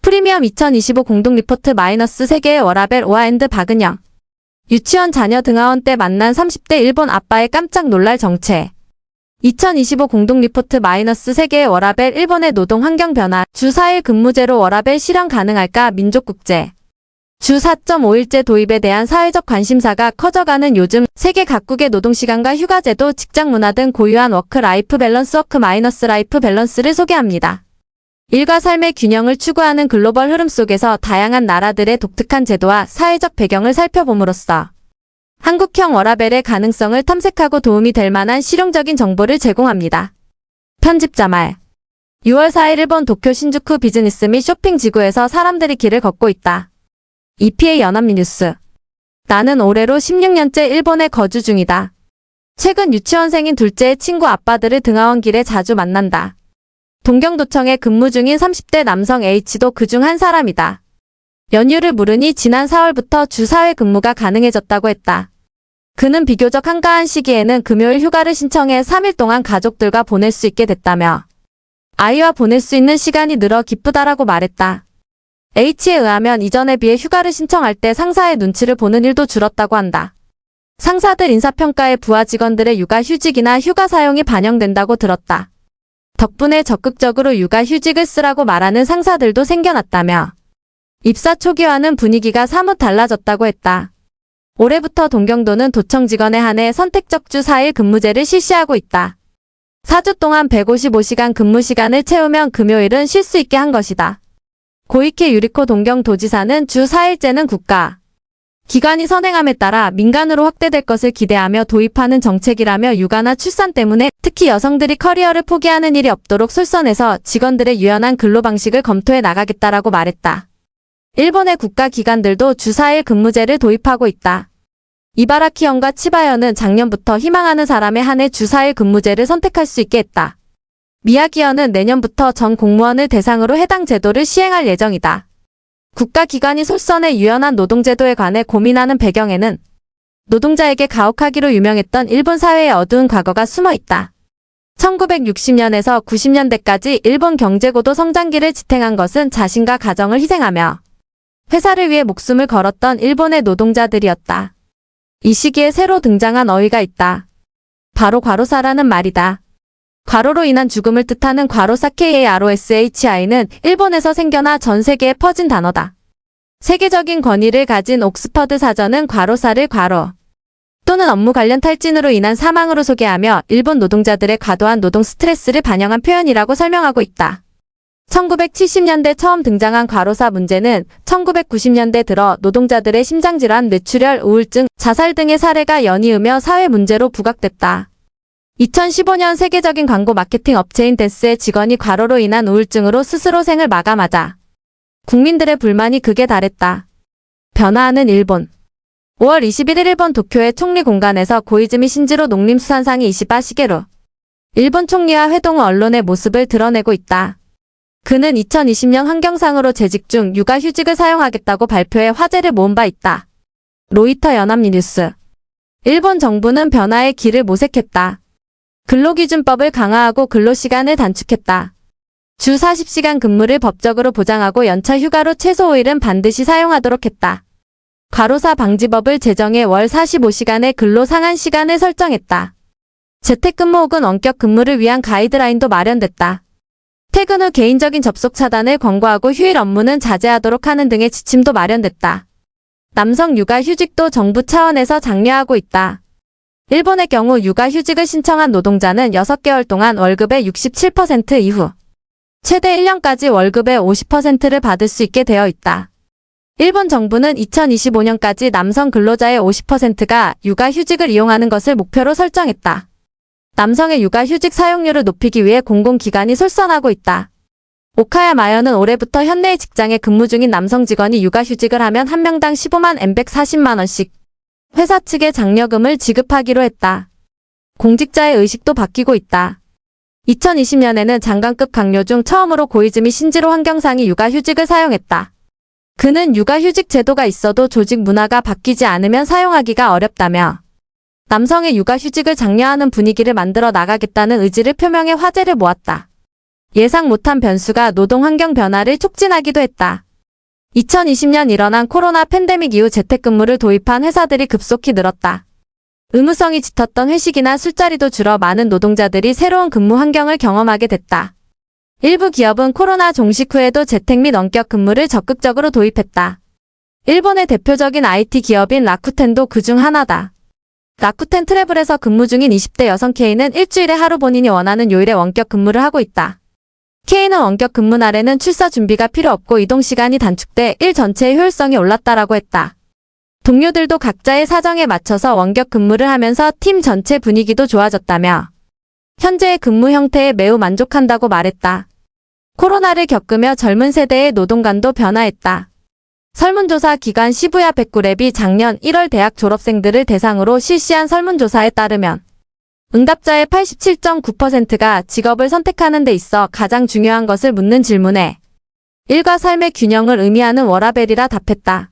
프리미엄 2025 공동 리포트 -3개의 워라벨 오아앤드 박은영. 유치원 자녀 등하원 때 만난 30대 일본 아빠의 깜짝 놀랄 정체. 2025 공동 리포트 -3개의 워라벨 일본의 노동 환경 변화. 주 4일 근무제로 워라벨 실현 가능할까 민족국제. 주 4.5일제 도입에 대한 사회적 관심사가 커져가는 요즘 세계 각국의 노동시간과 휴가제도, 직장 문화 등 고유한 워크-라이프 밸런스, 워크-라이프 밸런스를 소개합니다. 일과 삶의 균형을 추구하는 글로벌 흐름 속에서 다양한 나라들의 독특한 제도와 사회적 배경을 살펴봄으로써 한국형 워라벨의 가능성을 탐색하고 도움이 될 만한 실용적인 정보를 제공합니다. 편집자 말. 6월 4일 일본 도쿄 신주쿠 비즈니스 및 쇼핑 지구에서 사람들이 길을 걷고 있다. EPA 연합뉴스. 나는 올해로 16년째 일본에 거주 중이다. 최근 유치원생인 둘째의 친구 아빠들을 등하원 길에 자주 만난다. 동경도청에 근무 중인 30대 남성 H도 그중 한 사람이다. 연휴를 물으니 지난 4월부터 주 4회 근무가 가능해졌다고 했다. 그는 비교적 한가한 시기에는 금요일 휴가를 신청해 3일 동안 가족들과 보낼 수 있게 됐다며 아이와 보낼 수 있는 시간이 늘어 기쁘다라고 말했다. H에 의하면 이전에 비해 휴가를 신청할 때 상사의 눈치를 보는 일도 줄었다고 한다. 상사들 인사평가에 부하 직원들의 육아 휴직이나 휴가 사용이 반영된다고 들었다. 덕분에 적극적으로 육아 휴직을 쓰라고 말하는 상사들도 생겨났다며 입사 초기와는 분위기가 사뭇 달라졌다고 했다. 올해부터 동경도는 도청 직원에 한해 선택적 주 4일 근무제를 실시하고 있다. 4주 동안 155시간 근무 시간을 채우면 금요일은 쉴 수 있게 한 것이다. 고이케 유리코 동경도지사는 주 4일제는 국가 기관이 선행함에 따라 민간으로 확대될 것을 기대하며 도입하는 정책이라며 육아나 출산 때문에 특히 여성들이 커리어를 포기하는 일이 없도록 솔선해서 직원들의 유연한 근로 방식을 검토해 나가겠다라고 말했다. 일본의 국가 기관들도 주 4일 근무제를 도입하고 있다. 이바라키현과 치바현은 작년부터 희망하는 사람에 한해 주 4일 근무제를 선택할 수 있게 했다. 미야기현은 내년부터 전 공무원을 대상으로 해당 제도를 시행할 예정이다. 국가기관이 솔선의 유연한 노동제도에 관해 고민하는 배경에는 노동자에게 가혹하기로 유명했던 일본 사회의 어두운 과거가 숨어 있다. 1960년에서 90년대까지 일본 경제고도 성장기를 지탱한 것은 자신과 가정을 희생하며 회사를 위해 목숨을 걸었던 일본의 노동자들이었다. 이 시기에 새로 등장한 어휘가 있다. 바로 과로사라는 말이다. 과로로 인한 죽음을 뜻하는 과로사 KAROSHI는 일본에서 생겨나 전 세계에 퍼진 단어다. 세계적인 권위를 가진 옥스퍼드 사전은 과로사를 과로 또는 업무 관련 탈진으로 인한 사망으로 소개하며 일본 노동자들의 과도한 노동 스트레스를 반영한 표현이라고 설명하고 있다. 1970년대 처음 등장한 과로사 문제는 1990년대 들어 노동자들의 심장질환, 뇌출혈, 우울증, 자살 등의 사례가 연이으며 사회 문제로 부각됐다. 2015년 세계적인 광고 마케팅 업체인 데스의 직원이 과로로 인한 우울증으로 스스로 생을 마감하자 국민들의 불만이 극에 달했다. 변화하는 일본. 5월 21일 일본 도쿄의 총리 공간에서 고이즈미 신지로 농림수산상이 이시바 시게루 일본 총리와 회동 후 언론의 모습을 드러내고 있다. 그는 2020년 환경상으로 재직 중 육아휴직을 사용하겠다고 발표해 화제를 모은 바 있다. 로이터 연합뉴스. 일본 정부는 변화의 길을 모색했다. 근로기준법을 강화하고 근로시간을 단축했다. 주 40시간 근무를 법적으로 보장하고 연차 휴가로 최소 5일은 반드시 사용하도록 했다. 과로사 방지법을 제정해 월 45시간의 근로 상한 시간을 설정했다. 재택근무 혹은 원격 근무를 위한 가이드라인도 마련됐다. 퇴근 후 개인적인 접속 차단을 권고하고 휴일 업무는 자제하도록 하는 등의 지침도 마련됐다. 남성 육아휴직도 정부 차원에서 장려하고 있다. 일본의 경우 육아휴직을 신청한 노동자는 6개월 동안 월급의 67% 이후 최대 1년까지 월급의 50%를 받을 수 있게 되어 있다. 일본 정부는 2025년까지 남성 근로자의 50%가 육아휴직을 이용하는 것을 목표로 설정했다. 남성의 육아휴직 사용률을 높이기 위해 공공기관이 솔선하고 있다. 오카야 마현은 올해부터 현내의 직장에 근무 중인 남성 직원이 육아휴직을 하면 한 명당 15만 엔 140만 원씩 회사 측에 장려금을 지급하기로 했다. 공직자의 의식도 바뀌고 있다. 2020년에는 장관급 강요 중 처음으로 고이즈미 신지로 환경상이 육아휴직을 사용했다. 그는 육아휴직 제도가 있어도 조직 문화가 바뀌지 않으면 사용하기가 어렵다며 남성의 육아휴직을 장려하는 분위기를 만들어 나가겠다는 의지를 표명해 화제를 모았다. 예상 못한 변수가 노동 환경 변화를 촉진하기도 했다. 2020년 일어난 코로나 팬데믹 이후 재택근무를 도입한 회사들이 급속히 늘었다. 의무성이 짙었던 회식이나 술자리도 줄어 많은 노동자들이 새로운 근무 환경을 경험하게 됐다. 일부 기업은 코로나 종식 후에도 재택 및 원격 근무를 적극적으로 도입했다. 일본의 대표적인 IT 기업인 라쿠텐도 그중 하나다. 라쿠텐 트래블에서 근무 중인 20대 여성 K는 일주일에 하루 본인이 원하는 요일에 원격 근무를 하고 있다. K는 원격 근무 날에는 출사 준비가 필요 없고 이동 시간이 단축돼 일 전체의 효율성이 올랐다라고 했다. 동료들도 각자의 사정에 맞춰서 원격 근무를 하면서 팀 전체 분위기도 좋아졌다며 현재의 근무 형태에 매우 만족한다고 말했다. 코로나를 겪으며 젊은 세대의 노동관도 변화했다. 설문조사 기관 시부야 백구랩이 작년 1월 대학 졸업생들을 대상으로 실시한 설문조사에 따르면 응답자의 87.9%가 직업을 선택하는 데 있어 가장 중요한 것을 묻는 질문에 일과 삶의 균형을 의미하는 워라밸이라 답했다.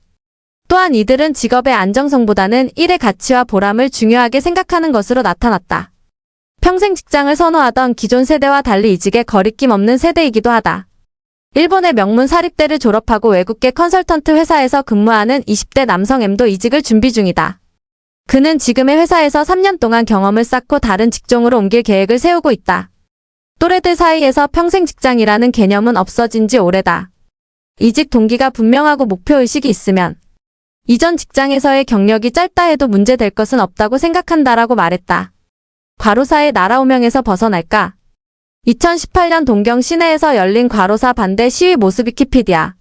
또한 이들은 직업의 안정성보다는 일의 가치와 보람을 중요하게 생각하는 것으로 나타났다. 평생 직장을 선호하던 기존 세대와 달리 이직에 거리낌 없는 세대이기도 하다. 일본의 명문 사립대를 졸업하고 외국계 컨설턴트 회사에서 근무하는 20대 남성 M도 이직을 준비 중이다. 그는 지금의 회사에서 3년 동안 경험을 쌓고 다른 직종으로 옮길 계획을 세우고 있다. 또래들 사이에서 평생 직장이라는 개념은 없어진 지 오래다. 이직 동기가 분명하고 목표의식이 있으면 이전 직장에서의 경력이 짧다 해도 문제될 것은 없다고 생각한다라고 말했다. 과로사의 나라오명에서 벗어날까? 2018년 동경 시내에서 열린 과로사 반대 시위 모습 위키피디아.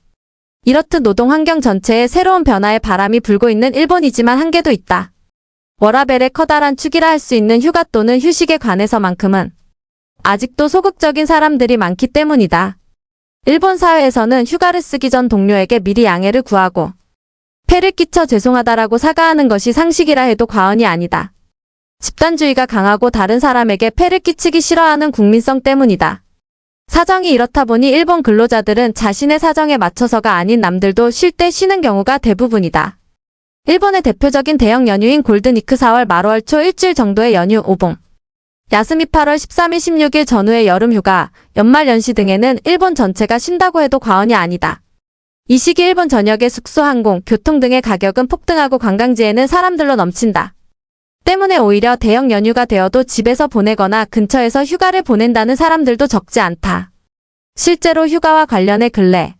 이렇듯 노동 환경 전체에 새로운 변화의 바람이 불고 있는 일본이지만 한계도 있다. 워라밸의 커다란 축이라 할 수 있는 휴가 또는 휴식에 관해서만큼은 아직도 소극적인 사람들이 많기 때문이다. 일본 사회에서는 휴가를 쓰기 전 동료에게 미리 양해를 구하고 폐를 끼쳐 죄송하다라고 사과하는 것이 상식이라 해도 과언이 아니다. 집단주의가 강하고 다른 사람에게 폐를 끼치기 싫어하는 국민성 때문이다. 사정이 이렇다 보니 일본 근로자들은 자신의 사정에 맞춰서가 아닌 남들도 쉴 때 쉬는 경우가 대부분이다. 일본의 대표적인 대형 연휴인 골든위크 4월 말 5월 초 일주일 정도의 연휴 오봉. 야스미 8월 13일 16일 전후의 여름휴가, 연말연시 등에는 일본 전체가 쉰다고 해도 과언이 아니다. 이 시기 일본 전역의 숙소, 항공, 교통 등의 가격은 폭등하고 관광지에는 사람들로 넘친다. 때문에 오히려 대형 연휴가 되어도 집에서 보내거나 근처에서 휴가를 보낸다는 사람들도 적지 않다. 실제로 휴가와 관련해 근래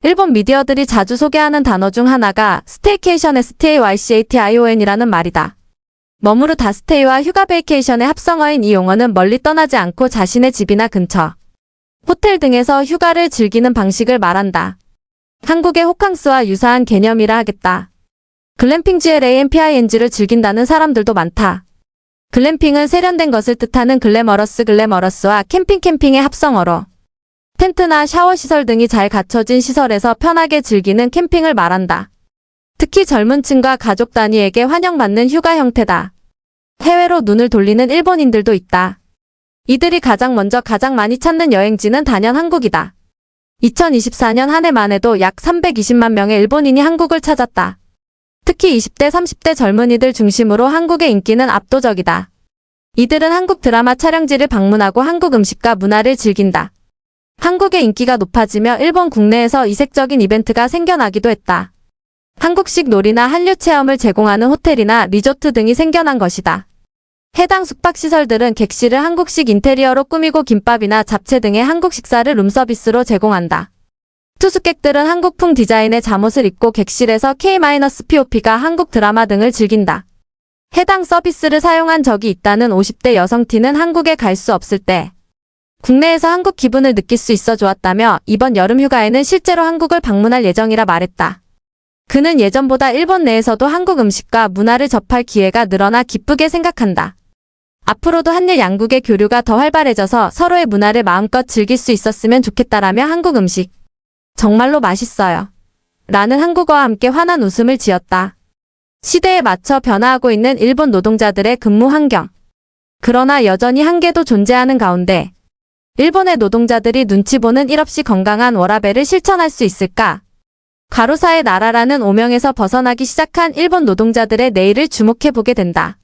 일본 미디어들이 자주 소개하는 단어 중 하나가 스테이케이션 STAYCATION이라는 말이다. 머무르다 스테이와 휴가 베이케이션의 합성어인 이 용어는 멀리 떠나지 않고 자신의 집이나 근처, 호텔 등에서 휴가를 즐기는 방식을 말한다. 한국의 호캉스와 유사한 개념이라 하겠다. 글램핑 GLAMPING를 즐긴다는 사람들도 많다. 글램핑은 세련된 것을 뜻하는 글래머러스와 캠핑의 합성어로 텐트나 샤워 시설 등이 잘 갖춰진 시설에서 편하게 즐기는 캠핑을 말한다. 특히 젊은 층과 가족 단위에게 환영받는 휴가 형태다. 해외로 눈을 돌리는 일본인들도 있다. 이들이 가장 먼저 가장 많이 찾는 여행지는 단연 한국이다. 2024년 한 해만 해도 약 320만 명의 일본인이 한국을 찾았다. 특히 20대, 30대 젊은이들 중심으로 한국의 인기는 압도적이다. 이들은 한국 드라마 촬영지를 방문하고 한국 음식과 문화를 즐긴다. 한국의 인기가 높아지며 일본 국내에서 이색적인 이벤트가 생겨나기도 했다. 한국식 놀이나 한류 체험을 제공하는 호텔이나 리조트 등이 생겨난 것이다. 해당 숙박시설들은 객실을 한국식 인테리어로 꾸미고 김밥이나 잡채 등의 한국 식사를 룸서비스로 제공한다. 투숙객들은 한국풍 디자인의 잠옷을 입고 객실에서 K-POP가 한국 드라마 등을 즐긴다. 해당 서비스를 사용한 적이 있다는 50대 여성 T는 한국에 갈 수 없을 때 국내에서 한국 기분을 느낄 수 있어 좋았다며 이번 여름 휴가에는 실제로 한국을 방문할 예정이라 말했다. 그는 예전보다 일본 내에서도 한국 음식과 문화를 접할 기회가 늘어나 기쁘게 생각한다. 앞으로도 한일 양국의 교류가 더 활발해져서 서로의 문화를 마음껏 즐길 수 있었으면 좋겠다라며 한국 음식 정말로 맛있어요. 라는 한국어와 함께 환한 웃음을 지었다. 시대에 맞춰 변화하고 있는 일본 노동자들의 근무 환경. 그러나 여전히 한계도 존재하는 가운데 일본의 노동자들이 눈치 보는 일 없이 건강한 워라밸을 실천할 수 있을까? 과로사의 나라라는 오명에서 벗어나기 시작한 일본 노동자들의 내일을 주목해보게 된다.